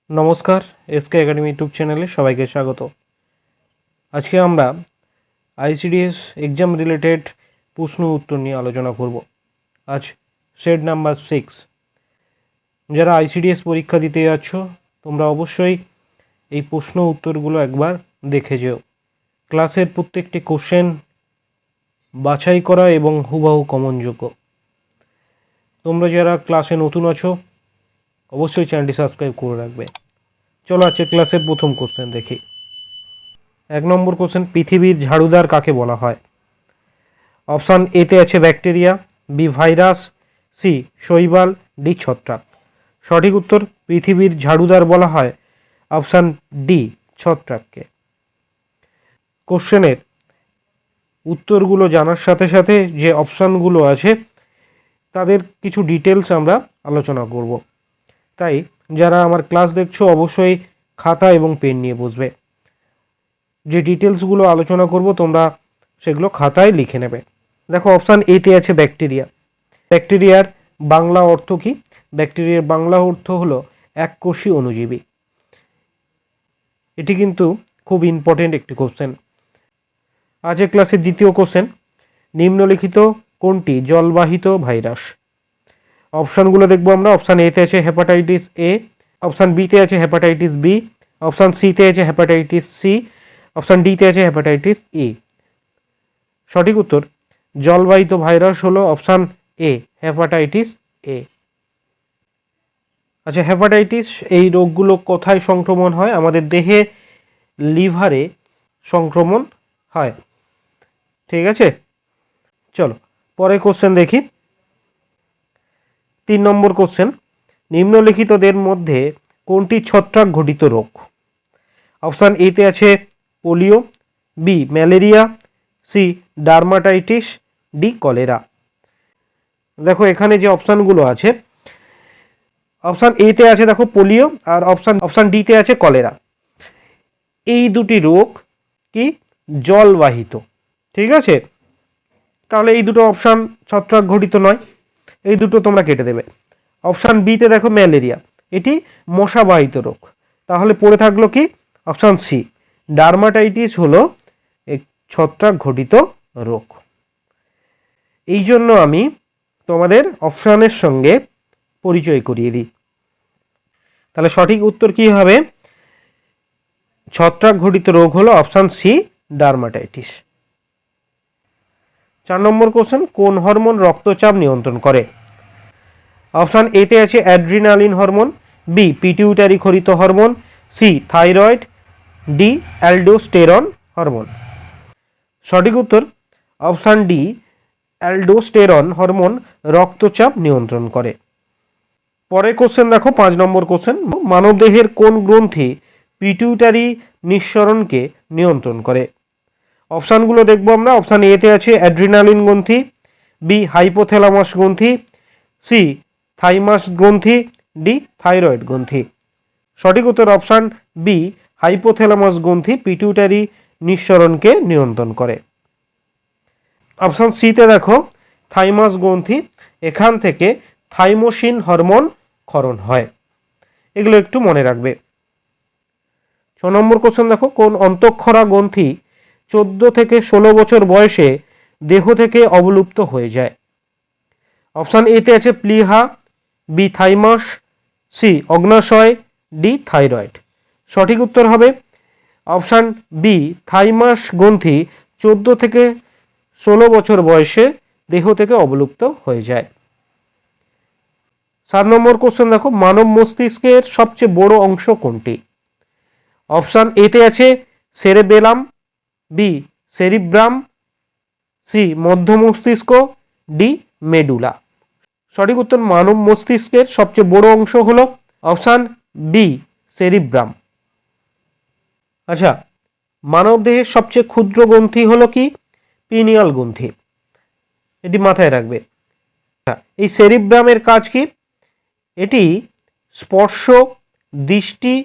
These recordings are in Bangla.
নমস্কার, এসকে একাডেমি ইউটিউব চ্যানেলে সবাইকে স্বাগত। আজকে আমরা আইসিডিএস এক্সাম রিলেটেড প্রশ্ন উত্তর নিয়ে আলোচনা করব। আজ সেট নাম্বার 6। যারা আইসিডিএস পরীক্ষা দিতে যাচ্ছ তোমরা অবশ্যই এই প্রশ্ন উত্তরগুলো একবার দেখে যেও। ক্লাসের প্রত্যেকটি কোশ্চেন বাছাই করা এবং হুবহু কমনযোগ্য। তোমরা যারা ক্লাসে নতুন আছো অবশ্যই চ্যানেলটি সাবস্ক্রাইব করে রাখবে। চলো আজকে ক্লাসের প্রথম কোশ্চেন দেখি। 1 নম্বর কোশ্চেন, পৃথিবীর ঝাড়ুদার কাকে বলা হয়? অপশান এতে আছে ব্যাকটেরিয়া, বি ভাইরাস, সি শৈবাল, ডি ছত্রাক। সঠিক উত্তর পৃথিবীর ঝাড়ুদার বলা হয় অপশান ডি ছত্রাককে। কোশ্চেনের উত্তরগুলো জানার সাথে সাথে যে অপশানগুলো আছে তাদের কিছু ডিটেলস আমরা আলোচনা করব। তাই যারা আমার ক্লাস দেখছো অবশ্যই খাতা এবং পেন নিয়ে বসবে। যে ডিটেলসগুলো আলোচনা করব তোমরা সেগুলো খাতায় লিখে নেবে। দেখো অপশান এতে আছে ব্যাকটেরিয়া। ব্যাকটেরিয়ার বাংলা অর্থ কি? ব্যাকটেরিয়ার বাংলা অর্থ হলো এককোষী অণুজীবী। এটি কিন্তু খুব ইম্পর্টেন্ট একটি কোশ্চেন। আজকের ক্লাসের দ্বিতীয় কোশ্চেন, নিম্নলিখিত কোনটি জলবাহিত ভাইরাস? অপশানগুলো দেখবো আমরা। অপশান এতে আছে হেপাটাইটিস এ, অপশান বিতে আছে হেপাটাইটিস বি, অপশান সিতে আছে হেপাটাইটিস সি, অপশান ডিতে আছে হেপাটাইটিস ই। সঠিক উত্তর জলবাহিত ভাইরাস হলো অপশান এ, হেপাটাইটিস এ। আচ্ছা, হেপাটাইটিস এই রোগগুলো কোথায় সংক্রমণ হয়? আমাদের দেহে লিভারে সংক্রমণ হয়। ঠিক আছে, চলো পরের কোশ্চেন দেখি। 3 নম্বর কোশ্চেন, নিম্নলিখিতদের মধ্যে কোনটি ছত্রাক ঘটিত রোগ? অপশান এতে আছে polio, B malaria, C dermatitis, D cholera. দেখো এখানে যে অপশানগুলো আছে, অপশান এতে আছে দেখো পোলিও, আর অপশান ডিতে আছে কলেরা। এই দুটি রোগ কি জলবাহিত। ঠিক আছে, তাহলে এই দুটো অপশান ছত্রাক ঘটিত নয়, এই দুটো তোমরা কেটে দেবে। অপশান বিতে দেখো ম্যালেরিয়া, এটি মশাবাহিত রোগ, তাহলে পড়ে থাকলো কি অপশান সি ডার্মাটাইটিস হলো এক ছত্রাক ঘটিত রোগ। এই জন্য আমি তোমাদের অপশানের সঙ্গে পরিচয় করিয়ে দিই। তাহলে সঠিক উত্তর কি হবে? ছত্রাক ঘটিত রোগ হলো অপশান সি ডার্মাটাইটিস। 4 নম্বর কোশ্চেন, কোন হরমোন রক্তচাপ নিয়ন্ত্রণ করে? অপশান এতে আছে অ্যাড্রিনালিন হরমোন, বি পিটিউটারি খরিত hormone, C thyroid, D aldosterone hormone. সঠিক উত্তর অপশান ডি অ্যালডোস্টেরন হরমোন রক্তচাপ নিয়ন্ত্রণ করে। পরের কোশ্চেন দেখো 5 নম্বর কোশ্চেন, মানবদেহের কোন গ্রন্থি পিটিউটারি নিঃসরণকে নিয়ন্ত্রণ করে? অপশানগুলো দেখবো আমরা। অপশান এতে আছে অ্যাড্রিনালিন গ্রন্থি, বি হাইপোথ্যালামাস গ্রন্থি, সি থাইমাস গ্রন্থি, ডি থাইরয়েড গ্রন্থি। সঠিক উত্তর অপশান বি হাইপোথ্যালামাস গ্রন্থি পিটিউটারি নিঃসরণকে নিয়ন্ত্রণ করে। অপশান সিতে দেখো থাইমাস গ্রন্থি, এখান থেকে থাইমোসিন হরমোন ক্ষরণ হয়। এগুলো একটু মনে রাখবে। 6 নম্বর কোশ্চেন দেখো, কোন অন্তঃক্ষরা গ্রন্থি 14 থেকে 16 বছর বয়সে দেহ থেকে অবলুপ্ত হয়ে যায়? অপশান এতে আছে প্লিহা, বি থাইমাস, সি অগ্নাশয়, ডি থাইরয়েড। সঠিক উত্তর হবে অপশান বি থাইমাস গ্রন্থি 14 থেকে 16 বছর বয়সে দেহ থেকে অবলুপ্ত হয়ে যায়। 7 নম্বর কোশ্চেন দেখো, মানব মস্তিষ্কের সবচেয়ে বড় অংশ কোনটি? অপশান এতে আছে সেরেবেলাম, বি সেরিব্রাম, সি মধ্য মস্তিষ্ক, ডি মেডুলা। সঠিক উত্তর মানব মস্তিষ্কের সবচেয়ে বড় অংশ হলো অপশান বি সেরিব্রাম। আচ্ছা, মানব দেহের সবচেয়ে ক্ষুদ্র গ্রন্থি হলো কি? পিনিয়াল গ্রন্থি। এটি মাথায় রাখবে। এই সেরিব্রামের কাজ কি? এটি স্পর্শ, দৃষ্টি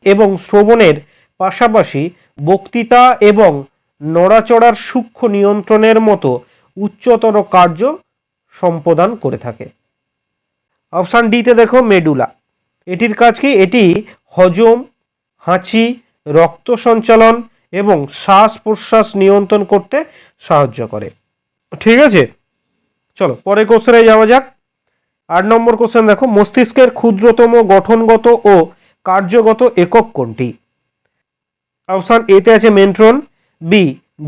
এবং শ্রবণের পাশাপাশি বক্তৃতা এবং নড়াচড়ার সূক্ষ্ম নিয়ন্ত্রণের মতো উচ্চতর কার্য সম্পাদন করে থাকে। অপশান ডিতে দেখো মেডুলা, এটির কাজ কি? এটি হজম, হাঁচি, রক্ত সঞ্চালন এবং শ্বাস প্রশ্বাস নিয়ন্ত্রণ করতে সাহায্য করে। ঠিক আছে, চলো পরের কোশ্চেনে যাওয়া যাক। 8 নম্বর কোশ্চেন দেখো, মস্তিষ্কের ক্ষুদ্রতম গঠনগত ও কার্যগত একক কোনটি? অপশান এতে আছে মেন্ট্রন, বি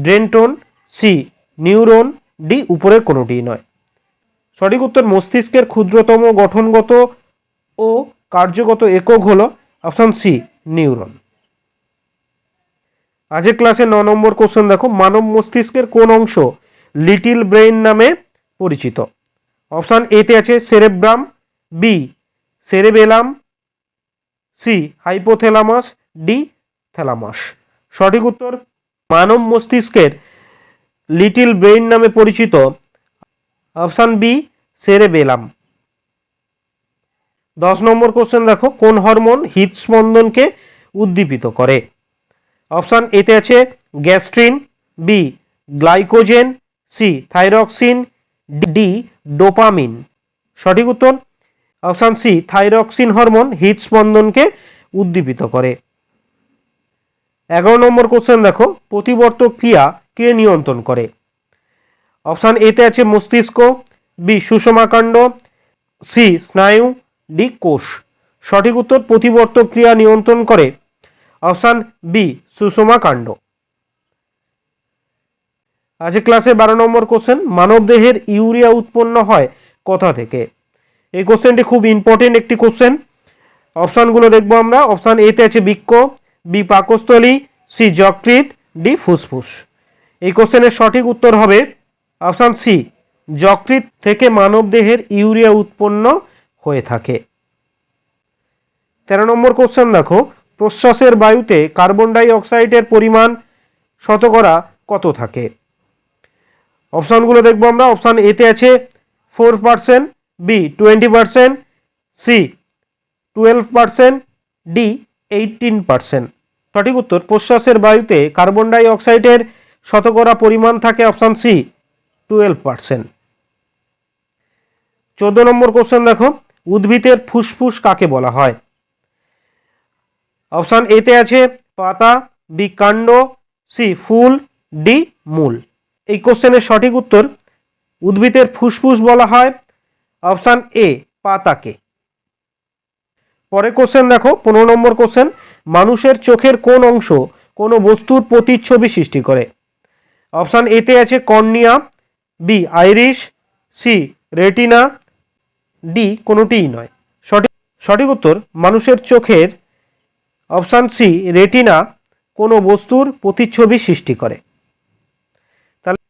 ডেন্টন, সি নিউরন, ডি উপরের কোনোটিই নয়। সঠিক উত্তর মস্তিষ্কের ক্ষুদ্রতম গঠনগত ও কার্যগত একক হলো অপশান সি নিউরন। আজকের ক্লাসে 9 নম্বর কোশ্চেন দেখো, মানব মস্তিষ্কের কোন অংশ লিটিল ব্রেইন নামে পরিচিত? অপশান এতে আছে cerebrum, B cerebellum, C hypothalamus, D thalamus. সঠিক উত্তর মানব মস্তিষ্কের লিটিল ব্রেইন নামে পরিচিত অপশান বি সেরেবেলাম। 10 নম্বর কোশ্চেন দেখো, কোন হরমোন হৃদস্পন্দনকে উদ্দীপিত করে? অপশান এতে আছে gastrin, B glycogen, C thyroxine, D dopamine. সঠিক উত্তর অপশান সি থাইরক্সিন হরমোন হৃদস্পন্দনকে উদ্দীপিত করে। 11 নম্বর কোশ্চেন দেখো, প্রতিবর্তক ক্রিয়া কে নিয়ন্ত্রণ করে? অপশান এতে আছে মস্তিষ্ক, বি সুষমাকাণ্ড, সি স্নায়ু, ডি কোষ। সঠিক উত্তর প্রতিবর্তক ক্রিয়া নিয়ন্ত্রণ করে অপশান বি সুষমাকাণ্ড। আজকে ক্লাসে 12 নম্বর কোশ্চেন, মানব দেহের ইউরিয়া উৎপন্ন হয় কোথা থেকে? এই কোশ্চেনটি খুব ইম্পর্টেন্ট একটি কোশ্চেন। অপশানগুলো দেখবো আমরা। অপশান এতে আছে বৃক্ক, বি পাকস্থলী, সি যকৃৎ, ডি ফুসফুস। এই কোশ্চেনের সঠিক উত্তর হবে অপশান সি যকৃৎ থেকে মানব দেহের ইউরিয়া উৎপন্ন হয়ে থাকে। 13 নম্বর কোশ্চেন দেখো, প্রশ্বাসের বায়ুতে কার্বন ডাই অক্সাইডের পরিমাণ শতকরা কত থাকে? অপশানগুলো দেখবো আমরা। অপশান এতে আছে 4%, বি 20%, সি 12%, ডি 18%। সঠিক উত্তর প্রশ্বাসের বায়ুতে কার্বন ডাই অক্সাইডের শতকরা পরিমাণ থাকে অপশান সি 12%। 14 নম্বর কোশ্চেন দেখো, উদ্ভিদের ফুসফুস কাকে বলা হয়? অপশান এতে আছে পাতা, বি কাণ্ড, সি ফুল, ডি মূল। এই কোশ্চেনের সঠিক উত্তর উদ্ভিদের ফুসফুস বলা হয় অপশান এ পাতাকে। পরে কোশ্চেন দেখো 15 নম্বর কোশ্চেন, মানুষের চোখের কোন অংশ কোনো বস্তুর প্রতিচ্ছবি সৃষ্টি করে? অপশান এতে আছে cornea, B iris, C retina, D কোনোটিই নয়। সঠিক উত্তর মানুষের চোখের অপশান সি রেটিনা কোনো বস্তুর প্রতিচ্ছবি সৃষ্টি করে। তাহলে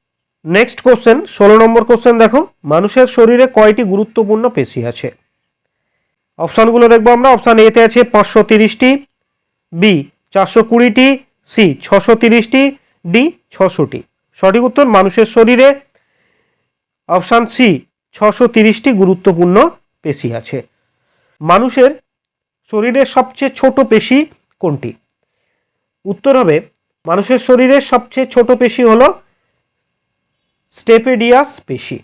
নেক্সট কোশ্চেন 16 নম্বর কোশ্চেন দেখো, মানুষের শরীরে কয়টি গুরুত্বপূর্ণ পেশি আছে? অপশানগুলো দেখবো আমরা। অপশান এতে আছে 530টি, বি 420টি, সি 630টি, ডি 600টি। সঠিক উত্তর মানুষের শরীরে অপশান সি 630টি গুরুত্বপূর্ণ পেশি আছে। মানুষের শরীরের সবচেয়ে ছোট পেশি কোনটি? উত্তর হবে মানুষের শরীরের সবচেয়ে ছোট পেশি হলো স্টেপেডিয়াস পেশি।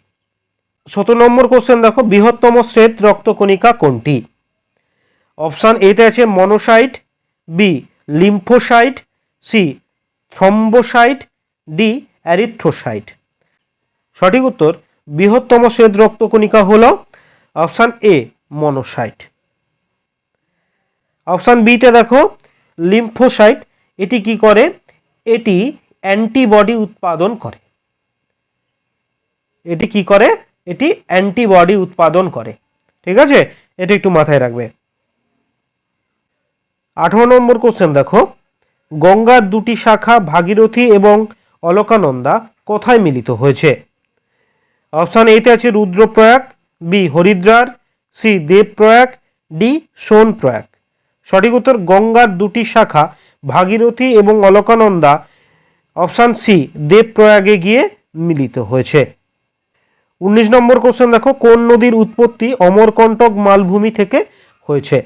17 নম্বর কোশ্চেন দেখো, বৃহত্তম শ্বেত রক্তকণিকা কোনটি? অপশান এতে আছে monocyte, B lymphocyte, C thrombocyte, D erythrocyte. সঠিক উত্তর বৃহত্তম শ্বেত রক্তকণিকা হল অপশান এ মনোসাইট। অপশান বিতে দেখো লিম্ফোসাইট, এটি কি করে? এটি অ্যান্টিবডি উৎপাদন করে। এটি কি করে? এটি অ্যান্টিবডি উৎপাদন করে। ঠিক আছে, এটা একটু মাথায় রাখবে। 18 নম্বর কোশ্চেন দেখো, গঙ্গার দুটি শাখা ভাগীরথী এবং অলকানন্দা কোথায় মিলিত হয়েছে? অপশান এতে আছে Rudraprayag, B Haridwar, C Devprayag, D Sonprayag. সঠিক উত্তর গঙ্গার দুটি শাখা ভাগীরথী এবং অলকানন্দা অপশান সি দেবপ্রয়াগে গিয়ে মিলিত হয়েছে। 19 নম্বর কোশ্চেন দেখো, কোন নদীর উৎপত্তি অমরকণ্টক মালভূমি থেকে হয়েছে?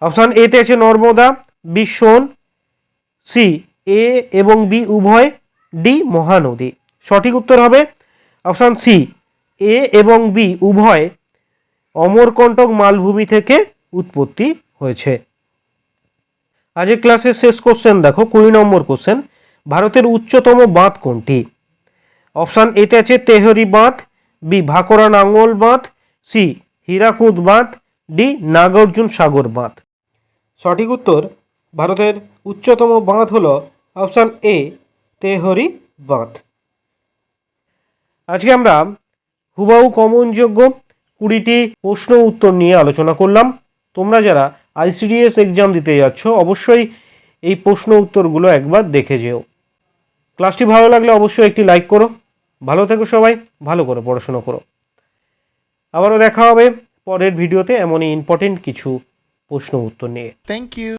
অপশান এতে আছে নর্মদা, বি সোন, সি এ এবং বি উভয়, ডি মহানদী। সঠিক উত্তর হবে অপশান সি এ এবং বি উভয় অমরকণ্টক মালভূমি থেকে উৎপত্তি হয়েছে। আজকের ক্লাসের শেষ কোশ্চেন দেখো 20 নম্বর কোশ্চেন, ভারতের উচ্চতম বাঁধ কোনটি? অপশান এতে আছে তেহরি বাঁধ, বি ভাকরা নাঙ্গল বাঁধ, সি হীরাকুদ বাঁধ, ডি নাগার্জুন সাগর বাঁধ। সঠিক উত্তর ভারতের উচ্চতম বাঁধ হলো অপশান এ তেহরি বাঁধ। আজকে আমরা হুবাহু কমনযোগ্য 20টি প্রশ্ন উত্তর নিয়ে আলোচনা করলাম। তোমরা যারা আইসিডিএস এক্সাম দিতে যাচ্ছ অবশ্যই এই প্রশ্ন উত্তরগুলো একবার দেখে যেও। ক্লাসটি ভালো লাগলে অবশ্যই একটি লাইক করো। ভালো থেকো সবাই, ভালো করে পড়াশোনা করো। আবারও দেখা হবে পরের ভিডিওতে এমনই ইম্পর্টেন্ট কিছু প্রশ্ন উত্তর নিয়ে। Thank you.